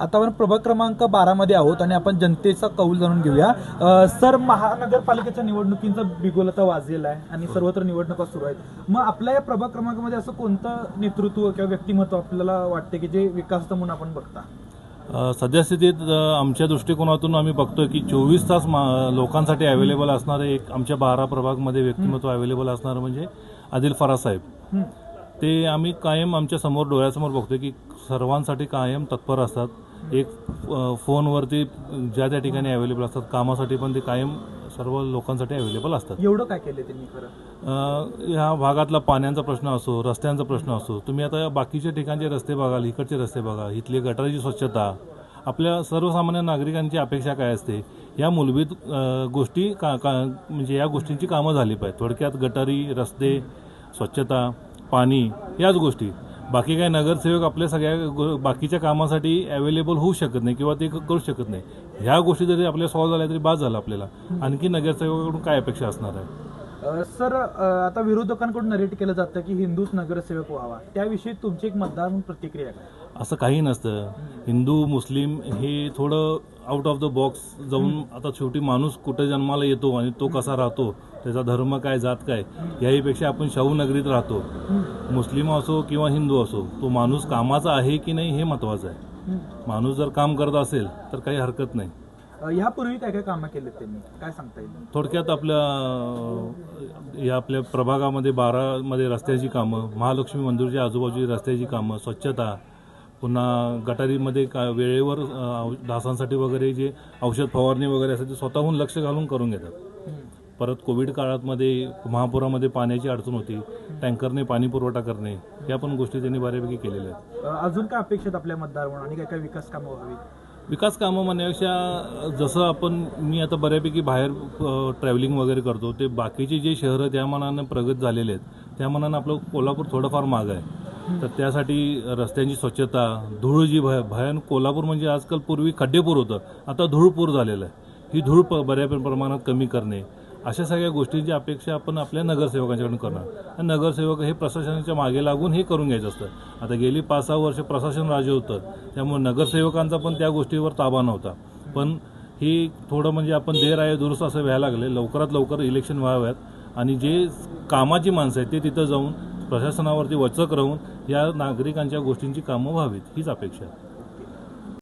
आता आपण प्रभाग क्रमांक 12 मध्ये आहोत आणि आपण जनतेचा कौल जाणून घेऊया। सर, महानगरपालिकेच्या निवडणुकीचा बिगुल आता वाजलेला आहे आणि सर्वत्र निवडणुका सुरू आहेत। मग आपल्या या प्रभाग क्रमांकामध्ये असं कोणतं नेतृत्व किंवा व्यक्तिमत्व आपल्याला वाटते की जे विकास म्हणून आपण बघता? सद्यस्थितीत आमच्या दृष्टिकोनातून आम्ही बघतोय की 24 तास लोकांसाठी अवेलेबल असणारे एक आमच्या 12 प्रभागमध्ये व्यक्तिमत्व अवेलेबल असणारं म्हणजे आदिल फराज साहेब। ते आम्ही कायम आमच्या समोर डोळ्यासमोर बघतोय की सर्वांसाठी कायम तत्पर असतात। एक फोनवरती ज्या त्या ठिकाणी अवेलेबल असतात, कामासाठी पण ते कायम सर्व लोकांसाठी अवेलेबल असतात। एवढं काय केलं त्यांनी खरं? ह्या भागातला पाण्याचा प्रश्न असो, रस्त्यांचा प्रश्न असो, तुम्ही आता बाकीच्या ठिकाणचे रस्ते बघाल, इकडचे रस्ते बघा, इथली गटाराची स्वच्छता, आपल्या सर्वसामान्य नागरिकांची अपेक्षा काय असते, या मूलभूत गोष्टी म्हणजे या गोष्टींची कामं झाली पाहिजे। थोडक्यात गटारी, रस्ते, स्वच्छता, पाणी, याच गोष्टी। बाकी काही नगरसेवक आपल्या सगळ्या बाकीच्या कामासाठी अवेलेबल होऊ शकत नाही किंवा ते करू शकत नाही। ह्या गोष्टी जरी आपल्या सॉल्व्ह झाल्या तरी बाद झालं आपल्याला। आणखी नगरसेवकाकडून काय अपेक्षा असणार आहे? सर, आता विरोधकांकडून नरेट केलं जातं की हिंदूच नगरसेवक व्हावा, त्याविषयी तुमची एक मतदार म्हणून प्रतिक्रिया काय? असं काही नसतं। हिंदू मुस्लिम हे थोडं आउट ऑफ द बॉक्स जाऊन, आता शेवटी माणूस कुठे जन्माला येतो आणि तो कसा राहतो, त्याचा धर्म काय, जात काय, याहीपेक्षा आपण शाहू नगरीत राहतो। मुस्लिम असो किंवा हिंदू असो, तो माणूस कामाचा आहे की नाही हे महत्वाचं आहे। माणूस जर काम करत असेल तर काही हरकत नाही। यापूर्वी काय काय कामं केली त्यांनी, काय सांगता येईल? थोडक्यात आपल्या प्रभागामध्ये 12 मध्ये रस्त्याची कामं, महालक्ष्मी मंदिरच्या आजूबाजूची रस्त्याची कामं, स्वच्छता, पुन्हा गटारीमध्ये वेळेवर डासांसाठी वगैरे जे औषध फवारणी वगैरे असते ते स्वतःहून लक्ष घालून करून घेतात। परत कोविड काळामध्ये महापुरामध्ये पाण्याची अडचण होती, टँकरने पाणी पुरवठा करणे, या पण गोष्टी त्यांनी बऱ्यापैकी केलेल्या आहेत। अजून काय अपेक्षित आपल्या मतदार म्हणून आणि काय काय विकास कामं व्हावी? विकास कामं म्हणण्यापेक्षा जसं मी आता बऱ्यापैकी बाहेर ट्रॅव्हलिंग वगैरे करतो, ते बाकीचे जे शहरं त्या मानानं प्रगत झालेले आहेत, त्या मानानं आपलं कोल्हापूर थोडंफार मागं आहे। तर त्यासाठी रस्त्यांची स्वच्छता, धूळ जी भयानक, कोल्हापूर म्हणजे आजकाल पूर्वी खड्डेपूर होतं, आता धूळपूर झालेलं आहे। ही धूळ बऱ्या प्रमाणात कमी करणे, अशा सगळ्या गोष्टींची अपेक्षा आपण आपल्या नगरसेवकांच्याकडून करणार। नगरसेवक हे प्रशासनाच्या मागे लागून हे करून घ्यायचं असतं। आता गेली 5-6 वर्ष प्रशासन राजे होतं, त्यामुळे नगरसेवकांचा पण त्या गोष्टीवर ताबा नव्हता। पण ही थोडं म्हणजे आपण देर आहे दुरुस्त असं व्हायला लागले। लवकरात लवकर इलेक्शन व्हाव्यात आणि जे कामाची माणसं आहेत ते तिथं जाऊन प्रशासनावरती वचक राहून या नागरिकांच्या गोष्टींची कामं व्हावीत, हीच अपेक्षा आहे।